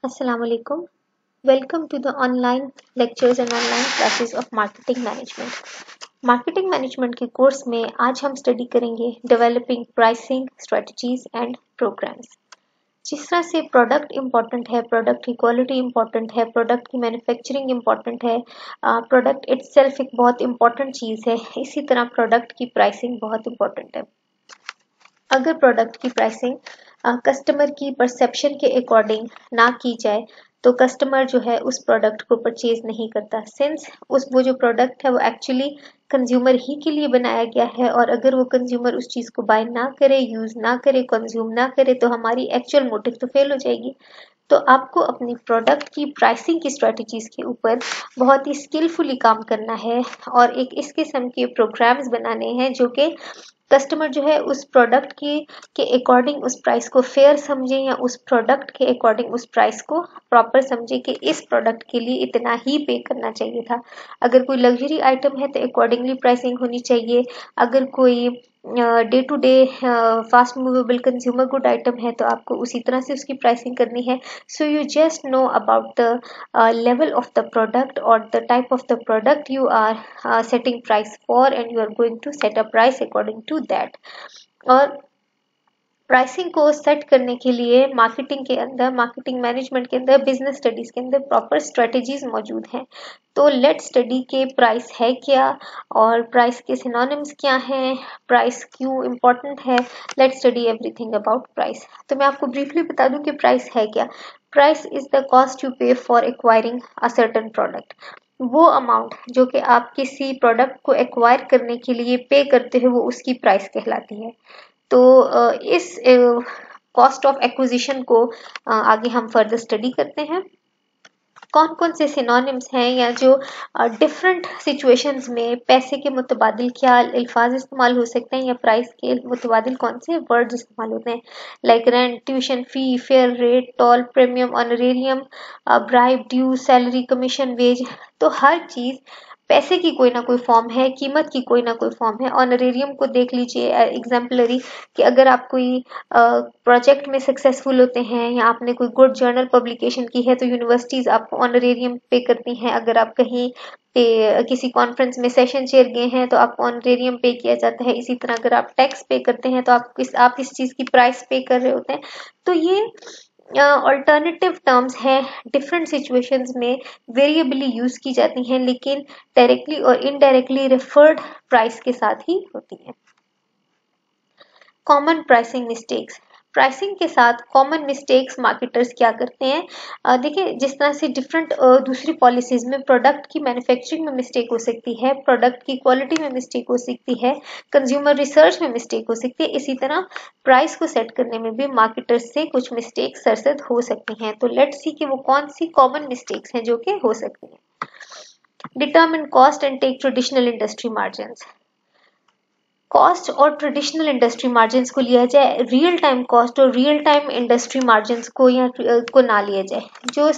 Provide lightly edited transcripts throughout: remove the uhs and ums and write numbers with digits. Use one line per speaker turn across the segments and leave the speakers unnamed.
Assalamu alaikum. Welcome to the online lectures and online classes of marketing management. Marketing management के course में आज हम study करेंगे developing pricing strategies and programs. जिस तरह से प्रोडक्ट इम्पॉर्टेंट है, प्रोडक्ट की क्वालिटी इम्पॉर्टेंट है, प्रोडक्ट की मैन्युफैक्चरिंग इम्पॉर्टेंट है, प्रोडक्ट इटसेल्फ एक बहुत इम्पॉर्टेंट चीज़ है, इसी तरह प्रोडक्ट की प्राइसिंग बहुत इम्पॉर्टेंट है। अगर प्रोडक्ट की प्राइसिंग कस्टमर की परसेप्शन के अकॉर्डिंग ना की जाए तो कस्टमर जो है उस प्रोडक्ट को परचेज नहीं करता, सिंस वो जो प्रोडक्ट है वो एक्चुअली कंज्यूमर ही के लिए बनाया गया है, और अगर वो कंज्यूमर उस चीज़ को बाय ना करे, यूज़ ना करे, कंज्यूम ना करे तो हमारी एक्चुअल मोटिव तो फेल हो जाएगी। तो आपको अपनी प्रोडक्ट की प्राइसिंग की स्ट्रेटजीज के ऊपर बहुत ही स्किलफुली काम करना है और एक इस किस्म के प्रोग्राम्स बनाने हैं जो कि कस्टमर जो है उस प्रोडक्ट की के अकॉर्डिंग उस प्राइस को फेयर समझे, या उस प्रोडक्ट के अकॉर्डिंग उस प्राइस को प्रॉपर समझे कि इस प्रोडक्ट के लिए इतना ही पे करना चाहिए था। अगर कोई लग्जरी आइटम है तो अकॉर्डिंगली प्राइसिंग होनी चाहिए। अगर कोई day to day fast movable consumer good item है तो आपको उसी तरह से उसकी प्राइसिंग करनी है। So you just know about the level of the product और the type of the product you are setting price for, and you are going to set a price according to that। और pricing को set करने के लिए marketing के अंदर, marketing management के अंदर, बिजनेस स्टडीज के अंदर प्रॉपर स्ट्रेटजीज मौजूद हैं। तो लेट स्टडी के प्राइस है क्या और प्राइस के सिनोनिम्स क्या हैं, प्राइस क्यों इम्पोर्टेंट है। Let study everything about price. तो मैं आपको ब्रीफली बता दूं कि प्राइस है क्या। Price is the cost you pay for acquiring a certain product. वो अमाउंट जो कि आप किसी प्रोडक्ट को एक्वायर करने के लिए पे करते हो वो उसकी प्राइस कहलाती है। तो इस कॉस्ट ऑफ एक्विजिशन को आगे हम फर्दर स्टडी करते हैं। कौन कौन से सिनोनिम्स हैं, या जो डिफरेंट सिचुएशंस में पैसे के मुतबादिल क्या अल्फाज इस्तेमाल हो सकते हैं, या प्राइस के मुतबादिल कौन से वर्ड्स इस्तेमाल होते हैं, like rent, tuition fee, fare rate, toll, premium, honorarium, bribe, due, salary, commission, wage. तो हर चीज़ पैसे की कोई ना कोई फॉर्म है, कीमत की कोई ना कोई फॉर्म है। ऑनरेरियम को देख लीजिए एग्जाम्पलरी, कि अगर आप कोई प्रोजेक्ट में सक्सेसफुल होते हैं या आपने कोई गुड जर्नल पब्लिकेशन की है तो यूनिवर्सिटीज़ आपको ऑनरेरियम पे करती हैं। अगर आप कहीं पे किसी कॉन्फ्रेंस में सेशन चेयर गए हैं तो आपको ऑनरेरियम पे किया जाता है। इसी तरह अगर आप टैक्स पे करते हैं तो आप इस चीज़ की प्राइस पे कर रहे होते हैं। तो ये अल्टरनेटिव टर्म्स हैं, डिफरेंट सिचुएशंस में वेरिएबली यूज की जाती हैं, लेकिन डायरेक्टली और इनडायरेक्टली रेफर्ड प्राइस के साथ ही होती हैं। Common pricing mistakes. प्राइसिंग के साथ कॉमन मिस्टेक्स मार्केटर्स क्या करते हैं। देखिए, जिस तरह से डिफरेंट दूसरी पॉलिसीज में प्रोडक्ट की मैन्युफैक्चरिंग में मिस्टेक हो सकती है, प्रोडक्ट की क्वालिटी में मिस्टेक हो सकती है, कंज्यूमर रिसर्च में मिस्टेक हो सकती है, इसी तरह प्राइस को सेट करने में भी मार्केटर्स से कुछ मिस्टेक्स सरसद हो सकती हैं। तो लेट्स सी कि वो कौन सी कॉमन मिस्टेक्स हैं जो कि हो सकती हैं। Determine cost and take traditional industry margins. Cost और ट्रेडिशनल इंडस्ट्री मार्जिन्स को लिया जाए, रियल टाइम कॉस्ट और रियल टाइम इंडस्ट्री मार्जिन्स को या को ना लिया जाए। जो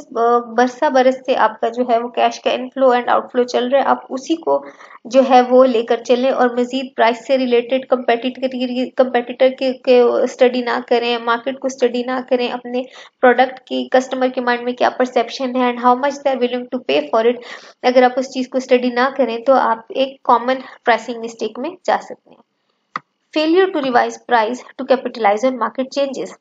बरसा बरस से आपका जो है वो कैश का इनफ्लो एंड आउटफ्लो चल रहा है, आप उसी को जो है वो लेकर चलें और मजीद प्राइस से रिलेटेड कंपेटिटर के स्टडी ना करें, मार्केट को स्टडी ना करें, अपने प्रोडक्ट की कस्टमर के माइंड में क्या परसेप्शन है and how much they are willing to pay for it. अगर आप उस चीज़ को स्टडी ना करें तो आप एक कॉमन प्राइसिंग मिस्टेक में जा सकते हैं। Failure to revise price to capitalize on market changes।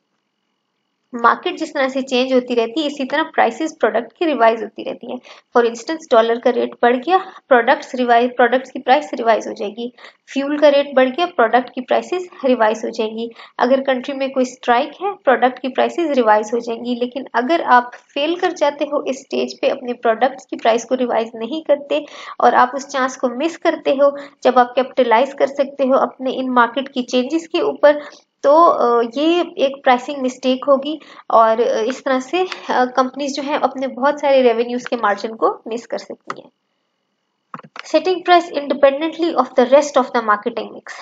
Market जिस तरह से चेंज होती रहती है इसी तरह प्राइसेस प्रोडक्ट की रिवाइज होती रहती है। फॉर इंस्टेंस, डॉलर का रेट बढ़ गया, प्रोडक्ट्स की प्राइस रिवाइज हो जाएगी। फ्यूल का रेट बढ़ गया, प्रोडक्ट की प्राइसेस रिवाइज हो जाएंगी। अगर कंट्री में कोई स्ट्राइक है, प्रोडक्ट की प्राइसेस रिवाइज हो जाएंगी। लेकिन अगर आप फेल कर जाते हो इस स्टेज पे, अपने प्रोडक्ट्स की प्राइस को रिवाइज नहीं करते और आप उस चांस को मिस करते हो जब आप कैपिटलाइज कर सकते हो अपने इन मार्केट की चेंजेस के ऊपर, तो ये एक प्राइसिंग मिस्टेक होगी और इस तरह से कंपनीज जो है अपने बहुत सारे रेवेन्यूज के मार्जिन को मिस कर सकती हैं। Setting price independently of the rest of the marketing mix.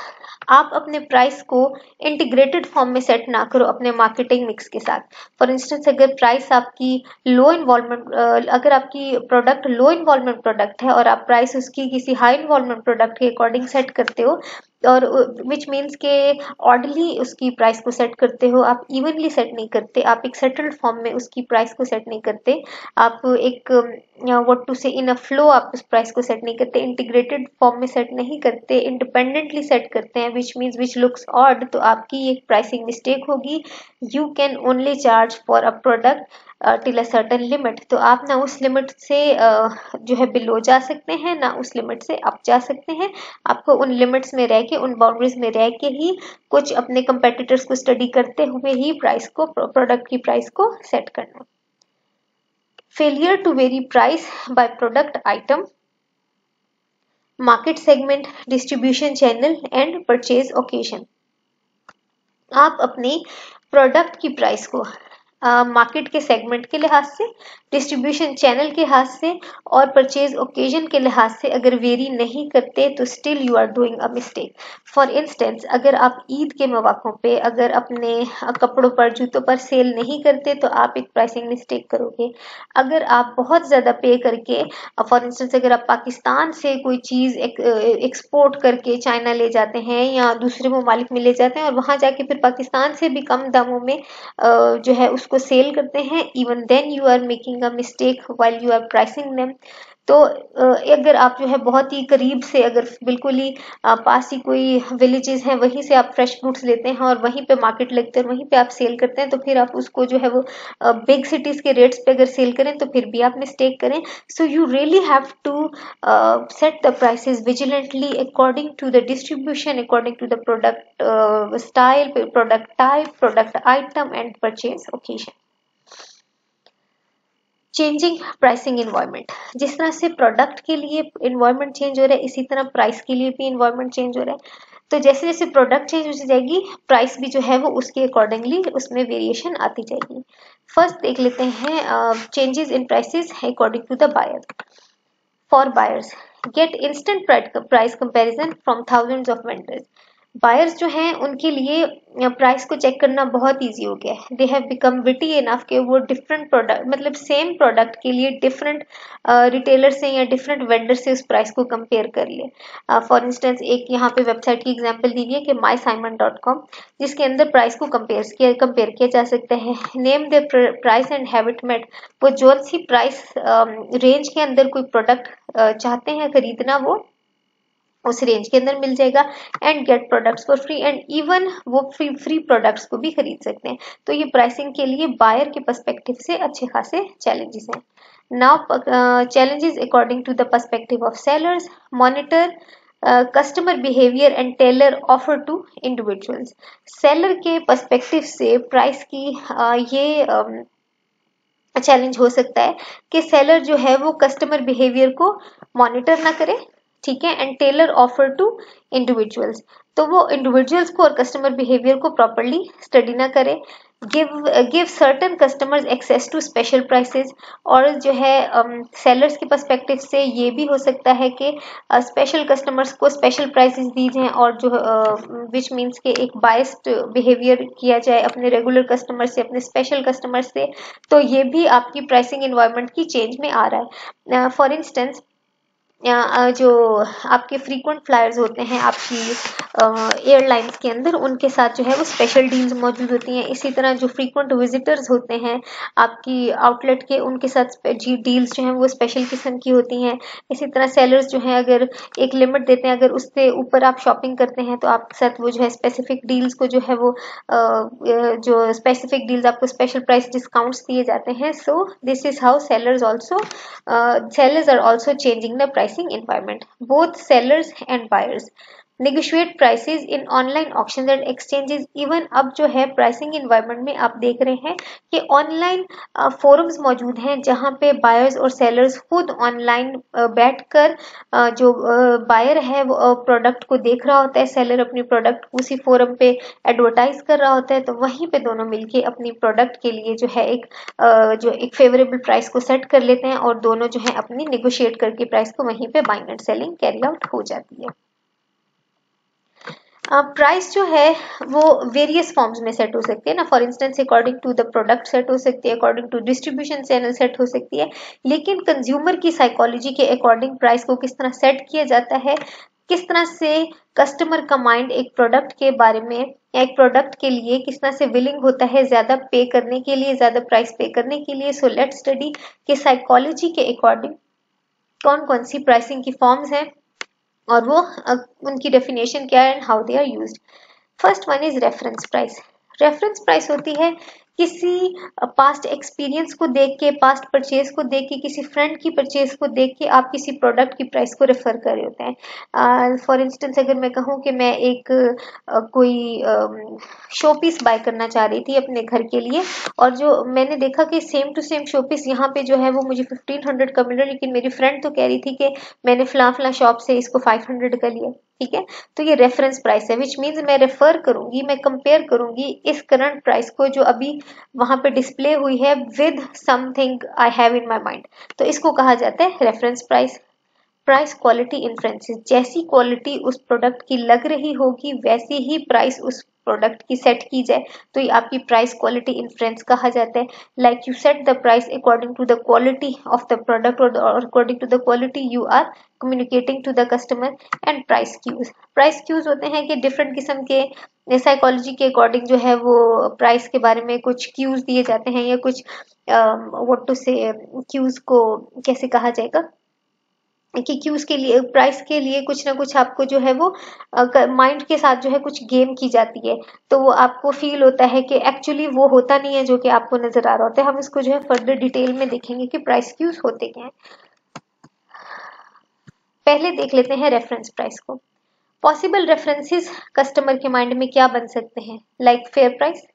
आप अपने प्राइस को इंटीग्रेटेड फॉर्म में सेट ना करो अपने मार्केटिंग मिक्स के साथ। फॉर इंस्टेंस अगर प्राइस आपकी लो इन्वॉल्वमेंट, अगर आपकी प्रोडक्ट लो इन्वॉल्वमेंट प्रोडक्ट है और आप प्राइस उसकी किसी हाई इन्वॉल्वमेंट प्रोडक्ट के अकॉर्डिंग सेट करते हो, और विच मीन्स के ऑर्डरली उसकी प्राइस को सेट करते हो, आप इवनली सेट नहीं करते, आप एक सेटल्ड फॉर्म में उसकी प्राइस को सेट नहीं करते, आप एक व्हाट टू से इन अ फ्लो आप उस प्राइस को सेट नहीं करते, इंटीग्रेटेड फॉर्म में सेट नहीं करते, इंडिपेंडेंटली सेट करते हैं, which means which looks odd, तो आपकी एक प्राइसिंग मिस्टेक होगी। You can only charge for a product till a certain limit. तो आप ना उस लिमिट से जो है बिलो जा सकते हैं, ना उस लिमिट से अप जा सकते हैं। आपको उन लिमिट्स में रह के, उन बाउंड्रीज में रह के ही कुछ अपने कंपेटिटर्स को स्टडी करते हुए ही प्राइस को, प्रोडक्ट की प्राइस को सेट करना। Failure to vary price by product item, market segment, distribution channel and purchase occasion. आप अपनी प्रोडक्ट की प्राइस को मार्केट के सेगमेंट के लिहाज से, डिस्ट्रीब्यूशन चैनल के लिहाज से और परचेज ओकेजन के लिहाज से अगर वेरी नहीं करते तो still you are doing a mistake. For instance अगर आप ईद के मौकों पे अगर अपने कपड़ों पर, जूतों पर सेल नहीं करते तो आप एक प्राइसिंग मिस्टेक करोगे। अगर आप बहुत ज़्यादा पे करके, फॉर इंस्टेंस अगर आप पाकिस्तान से कोई चीज़ एक्सपोर्ट करके चाइना ले जाते हैं या दूसरे ममालिक में ले जाते हैं और वहाँ जाके फिर पाकिस्तान से भी कम दामों में जो है उसको सेल करते हैं, even then you are making a mistake while you are pricing them. तो अगर आप जो है बहुत ही करीब से, अगर बिल्कुल ही पास ही कोई विलेजेस हैं, वहीं से आप फ्रेश फ्रूट्स लेते हैं और वहीं पे मार्केट लगते हैं और वहीं पे आप सेल करते हैं, तो फिर आप उसको जो है वो बिग सिटीज के रेट्स पे अगर सेल करें तो फिर भी आप मिस्टेक करें। So you really have to set the prices vigilantly according to the distribution, according to the product style, product type, product item and purchase occasion. Changing pricing environment, जिस तरह से प्रोडक्ट के लिए इन्वायरमेंट चेंज हो रहा है, इसी तरह प्राइस के लिए भी इन्वायरमेंट चेंज हो रहा है। तो जैसे जैसे प्रोडक्ट चेंज होती जाएगी, प्राइस भी जो है वो उसके अकॉर्डिंगली उसमें वेरिएशन आती जाएगी। फर्स्ट देख लेते हैं changes in prices according to the buyer. For buyers, get instant price comparison from thousands of vendors. Buyers जो हैं उनके लिए प्राइस को चेक करना बहुत इजी हो गया है। They have become witty enough के वो डिफरेंट प्रोडक्ट, मतलब सेम प्रोडक्ट के लिए डिफरेंट रिटेलर से या डिफरेंट वेंडर से उस प्राइस को कंपेयर कर ले। फॉर इंस्टेंस एक यहाँ पे वेबसाइट की एग्जांपल दी गई है कि mysimon.com, जिसके अंदर प्राइस को कंपेयर किया जा सकता है। Name the price and have it met, वो जो सी प्राइस रेंज के अंदर कोई प्रोडक्ट चाहते हैं खरीदना, वो उस रेंज के अंदर मिल जाएगा। And get products for free, and even वो फ्री प्रोडक्ट्स को भी खरीद सकते हैं। तो ये प्राइसिंग के लिए बायर के पर्सपेक्टिव से अच्छे खासे चैलेंजेस हैं। Now challenges according to the perspective of sellers, monitor customer behaviour and tailor offer to individuals. Seller के पर्सपेक्टिव से प्राइस की ये चैलेंज हो सकता है कि सेलर जो है वो कस्टमर बिहेवियर को मॉनिटर ना करे, ठीक है, and tailor offer to individuals, तो वो इंडिविजुअल्स को और कस्टमर बिहेवियर को प्रॉपर्ली स्टडी ना करे। Give certain customers access to special prices, और जो है सेलर्स के पर्सपेक्टिव से ये भी हो सकता है कि स्पेशल कस्टमर्स को स्पेशल प्राइसेस दी जाएं, और जो विच मीन्स के एक बायस्ड बिहेवियर किया जाए अपने रेगुलर कस्टमर से, अपने स्पेशल कस्टमर से। तो ये भी आपकी प्राइसिंग इन्वायरमेंट की चेंज में आ रहा है। फॉर इंस्टेंस जो आपके फ्रीक्वेंट फ्लायर्स होते हैं आपकी एयरलाइंस के अंदर, उनके साथ जो है वो स्पेशल डील्स मौजूद होती हैं। इसी तरह जो फ्रीक्वेंट विजिटर्स होते हैं आपकी आउटलेट के, उनके साथ डील्स जो हैं वो स्पेशल किस्म की होती हैं। इसी तरह सेलर्स जो हैं अगर एक लिमिट देते हैं, अगर उससे ऊपर आप शॉपिंग करते हैं तो आपके साथ वो जो है स्पेसिफिक डील्स को जो है वो जो स्पेसिफिक डील्स आपको स्पेशल प्राइस डिस्काउंट्स दिए जाते हैं। So this is how sellers are also changing the pricing environment. Both sellers and buyers negotiate prices in online auctions and exchanges. even अब जो है प्राइसिंग इन्वायरमेंट में आप देख रहे हैं कि ऑनलाइन फोरम्स मौजूद हैं जहां पे बायर्स और सेलर्स खुद ऑनलाइन बैठकर जो बायर है वो प्रोडक्ट को देख रहा होता है, सेलर अपनी प्रोडक्ट उसी फोरम पे एडवर्टाइज कर रहा होता है, तो वहीं पे दोनों मिलके अपनी प्रोडक्ट के लिए जो है एक फेवरेबल प्राइस को सेट कर लेते हैं और दोनों जो है अपनी निगोशिएट करके प्राइस को वहीं पे buying and selling carry out हो जाती है। प्राइस जो है वो वेरियस फॉर्म्स में सेट हो सकती है ना, for instance according to the product set हो सकती है, according to distribution channel set हो सकती है, लेकिन कंज्यूमर की साइकोलॉजी के अकॉर्डिंग प्राइस को किस तरह सेट किया जाता है, किस तरह से कस्टमर का माइंड एक प्रोडक्ट के बारे में या एक प्रोडक्ट के लिए किस तरह से विलिंग होता है ज्यादा पे करने के लिए, ज्यादा प्राइस पे करने के लिए। सो लेट्स स्टडी कि साइकोलॉजी के अकॉर्डिंग कौन कौन सी प्राइसिंग की फॉर्म्स हैं और वो उनकी डेफिनेशन क्या है and how they are used. First one is reference price. Reference price होती है किसी पास्ट एक्सपीरियंस को देख के, पास्ट परचेज को देख के, किसी फ्रेंड की परचेज को देख के आप किसी प्रोडक्ट की प्राइस को रेफर कर रहे होते हैं। फॉर इंस्टेंस अगर मैं कहूँ कि मैं एक कोई शो पीस बाय करना चाह रही थी अपने घर के लिए, और जो मैंने देखा कि same to same show piece यहाँ पे जो है वो मुझे 1500 का मिल रहा है, लेकिन मेरी फ्रेंड तो कह रही थी कि मैंने फला फला शॉप से इसको 500 का लिया। ठीक है, तो ये रेफरेंस प्राइस है, विच मीन्स मैं रेफर करूंगी, मैं कंपेयर करूंगी इस करंट प्राइस को जो अभी वहां पे डिस्प्ले हुई है with something I have in my mind, तो इसको कहा जाता है reference price. Price quality influences, जैसी क्वालिटी उस प्रोडक्ट की लग रही होगी वैसी ही प्राइस उस प्रोडक्ट की सेट की जाए, तो ये आपकी प्राइस क्वालिटी इन्फ्लुएंस कहा जाता है। Like you set the price according to the quality of the product और according to the quality you are communicating to the customer. And price cues, price cues होते हैं कि डिफरेंट किस्म के psychology के अकॉर्डिंग जो है वो प्राइस के बारे में कुछ क्यूज दिए जाते हैं, या कुछ व्हाट टू से क्यूज को कैसे कहा जाएगा कि क्यूज के लिए, प्राइस के लिए कुछ ना कुछ आपको जो है वो माइंड के साथ जो है कुछ गेम की जाती है, तो वो आपको फील होता है कि एक्चुअली वो होता नहीं है जो कि आपको नजर आ रहा होता है। हम इसको जो है फर्दर डिटेल में देखेंगे कि प्राइस क्यूज होते क्या हैं। पहले देख लेते हैं रेफरेंस प्राइस को। पॉसिबल रेफरेंसेस कस्टमर के माइंड में क्या बन सकते हैं, लाइक फेयर प्राइस,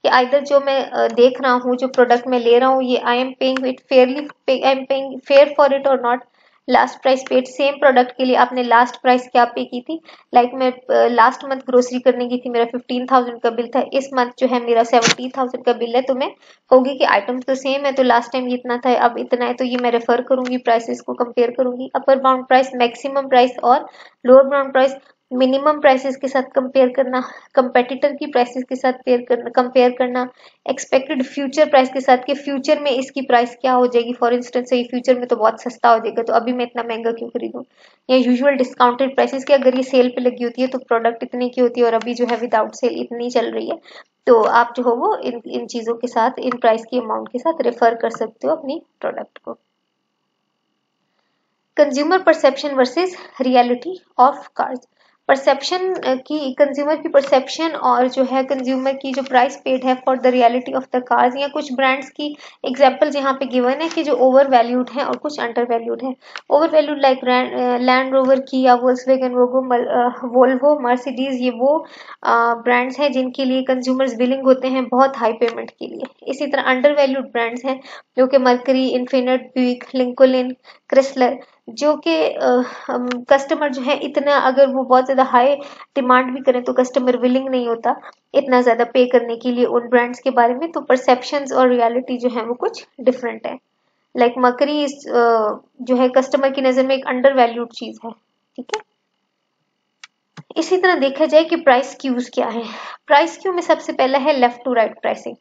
कि आइदर जो मैं देख रहा हूँ, जो प्रोडक्ट मैं ले रहा हूँ, ये I am paying it fairly, I am paying fair for it और not. Last price paid, same product के लिए आपने लास्ट प्राइस क्या पे की थी। लाइक मैं लास्ट मंथ ग्रोसरी करने की थी, मेरा 15,000 का बिल था, इस मंथ जो है मेरा 70,000 का बिल है, तो मैं कहूंगी कि आइटम्स तो सेम है, तो लास्ट टाइम ये इतना था अब इतना है, तो ये मैं रेफर करूंगी, प्राइसेस को कंपेयर करूंगी। Upper bound price, maximum price और lower bound price, minimum prices के साथ कंपेयर करना, कंपेटिटर की प्राइसेस के साथ कंपेयर करना, एक्सपेक्टेड फ्यूचर प्राइस के साथ कि फ्यूचर में इसकी प्राइस क्या हो जाएगी। फॉर इंस्टेंस ये फ्यूचर में तो बहुत सस्ता हो जाएगा, तो अभी मैं इतना महंगा क्यों खरीदूं। या यूजुअल डिस्काउंटेड प्राइसेस की, अगर ये सेल पे लगी होती है तो प्रोडक्ट इतने की होती है और अभी जो है विदाउट सेल इतनी चल रही है, तो आप जो हो वो इन चीजों के साथ, इन प्राइस की अमाउंट के साथ रेफर कर सकते हो अपनी प्रोडक्ट को। Consumer perception versus reality of cars. Perception की, कंज्यूमर की परसेप्शन और जो है कंज्यूमर की जो प्राइस पेड है for the reality of the cars, या कुछ ब्रांड्स की एग्जांपल यहाँ पे गिवन है कि जो ओवर वैल्यूड है और कुछ अंडर वैल्यूड है। Over valued like land rover, किया, वोल्क्सवैगन, वोल्वो, मर्सिडीज, ये वो ब्रांड्स हैं जिनके लिए कंज्यूमर्स विलिंग होते हैं बहुत हाई पेमेंट के लिए। इसी तरह अंडर वैल्यूड ब्रांड्स हैं जो कि मर्करी, इन्फिनिट, ब्यूइक, लिंकोलिन, क्रिसलर, जो कि कस्टमर जो है इतना, अगर वो बहुत ज्यादा हाई डिमांड भी करें तो कस्टमर विलिंग नहीं होता इतना ज्यादा पे करने के लिए उन ब्रांड्स के बारे में। तो परसेप्शंस और रियलिटी जो है वो कुछ डिफरेंट है। लाइक मर्करी जो है कस्टमर की नजर में एक अंडर वैल्यूड चीज है। ठीक है, इसी तरह देखा जाए कि प्राइस क्यूज क्या है। प्राइस क्यू में सबसे पहला है left to right pricing,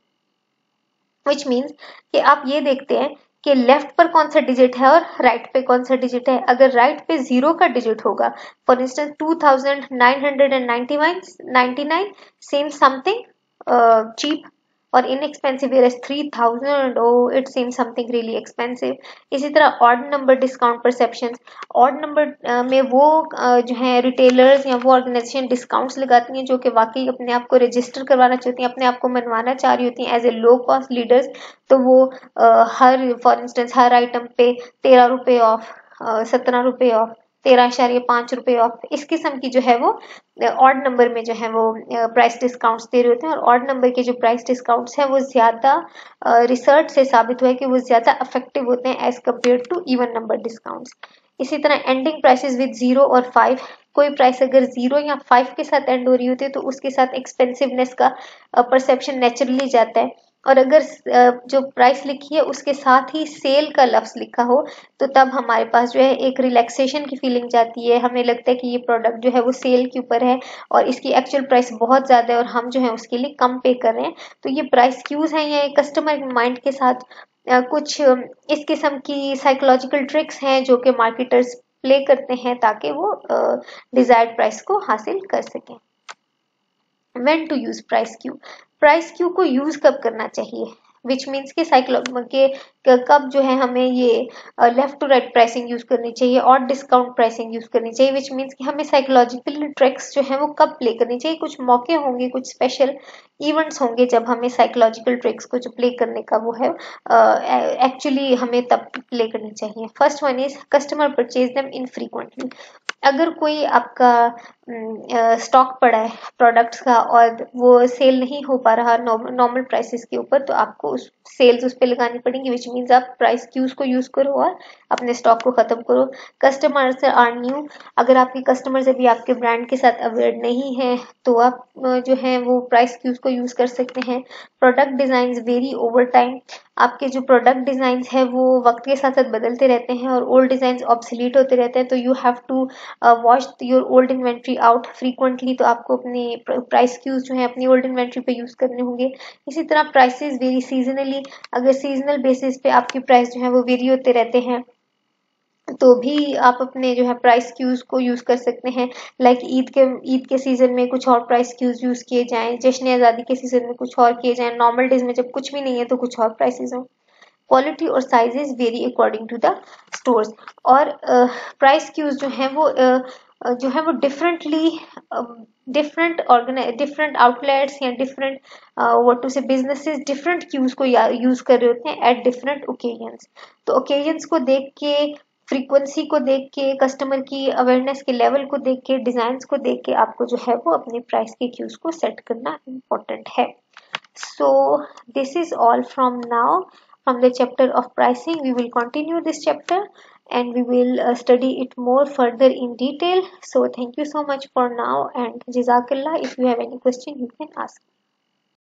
which means कि आप ये देखते हैं कि लेफ्ट पर कौन सा डिजिट है और राइट पे कौन सा डिजिट है। अगर राइट पे 0 का डिजिट होगा, for instance 2999 seems something cheap और inexpensive, whereas 3000 it seems something really expensive. इसी तरह odd number discount perception, odd number में वो जो है रिटेलर्स या वो ऑर्गेनाइजेशन डिस्काउंट्स लगाती हैं जो कि वाकई अपने आप को रजिस्टर करवाना चाहती हैं, अपने आप को मनवाना चाह रही होती हैं as a low cost leaders, तो वो हर, फॉर इंस्टेंस हर आइटम पे 13 रुपए ऑफ, 17 रुपए ऑफ, 13.5 रुपए ऑफ, इस किस्म की जो है वो ऑड नंबर में जो है वो प्राइस डिस्काउंट्स दे रहे होते हैं। और ऑड नंबर के जो प्राइस डिस्काउंट्स हैं वो ज्यादा, रिसर्च से साबित हुआ है कि वो ज्यादा इफेक्टिव होते हैं as compare to even number discounts. इसी तरह एंडिंग प्राइसेस विद 0 और 5, कोई प्राइस अगर 0 या 5 के साथ एंड हो रही होती है तो उसके साथ एक्सपेंसिवनेस का परसेप्शन नेचुरली जाता है। और अगर जो प्राइस लिखी है उसके साथ ही सेल का लफ्ज लिखा हो तो तब हमारे पास जो है एक रिलैक्सेशन की फीलिंग जाती है, हमें लगता है कि ये प्रोडक्ट जो है वो सेल के ऊपर है और इसकी एक्चुअल प्राइस बहुत ज्यादा है और हम जो है उसके लिए कम पे कर रहे हैं। तो ये प्राइस क्यूज हैं, ये कस्टमर माइंड के साथ कुछ इस किस्म की साइकोलॉजिकल ट्रिक्स हैं जो कि मार्केटर्स प्ले करते हैं ताकि वो डिजायर्ड प्राइस को हासिल कर सकें। When to use price cue को यूज कब करना चाहिए, विच मीन्स के कब जो है हमें ये left to right pricing use करनी चाहिए और डिस्काउंट प्राइसिंग यूज करनी चाहिए, विच मीन्स कि हमें साइकोलॉजिकल ट्रिक्स जो है वो कब प्ले करनी चाहिए। कुछ मौके होंगे, कुछ स्पेशल इवेंट्स होंगे जब हमें साइकोलॉजिकल ट्रिक्स को जो प्ले करने का वो है एक्चुअली हमें तब प्ले करनी चाहिए। First one is customer purchase them infrequently. अगर कोई आपका स्टॉक पड़ा है प्रोडक्ट्स का और वो सेल नहीं हो पा रहा नॉर्मल प्राइसेस के ऊपर, तो आपको उस सेल्स उस पे लगानी पड़ेंगी, विच मीन्स आप प्राइस क्यूज को यूज करो और अपने स्टॉक को खत्म करो। कस्टमर्स आर न्यू, अगर आपके कस्टमर्स अभी आपके ब्रांड के साथ अवेयर नहीं है तो आप जो है वो प्राइस क्यूज को यूज कर सकते हैं। Product design very over time, आपके जो प्रोडक्ट डिजाइन है वो वक्त के साथ साथ बदलते रहते हैं और ओल्ड डिजाइन ऑब्सोलीट होते रहते हैं, तो you have to watch your old inventory out frequently. तो आपको अपने प्राइस क्यूज जो है अपनी ओल्ड इन्वेंट्री पे यूज करने होंगे। इसी तरह प्राइसेस वेरी सीजनली, अगर सीजनल बेसिस पे आपकी प्राइस जो है वो वेरी होते रहते हैं तो भी आप अपने जो है प्राइस क्यूज को यूज कर सकते हैं। लाइक ईद के सीजन में कुछ और प्राइस क्यूज यूज किए जाएं, जश्न आजादी के सीजन में कुछ और किए जाएं, नॉर्मल डेज में जब कुछ भी नहीं है तो कुछ और प्राइसेस हो। क्वालिटी और sizes vary according to the stores, और प्राइस क्यूज जो है वो डिफरेंटली डिफरेंट आउटलेट्स या different what to say businesses different cues को यूज कर रहे होते हैं एट डिफरेंट ओकेजन्स। तो ओकेजन्स को देख के, फ्रीक्वेंसी को देख के, कस्टमर की अवेयरनेस के लेवल को देख के, डिजाइन को देख के आपको जो है वो अपने प्राइस के क्यूज को सेट करना इम्पोर्टेंट है। So this is all from now. From the chapter of pricing, we will continue this chapter and we will study it more further in detail. So thank you so much for now and Jazakallah. If you have any question, you can ask.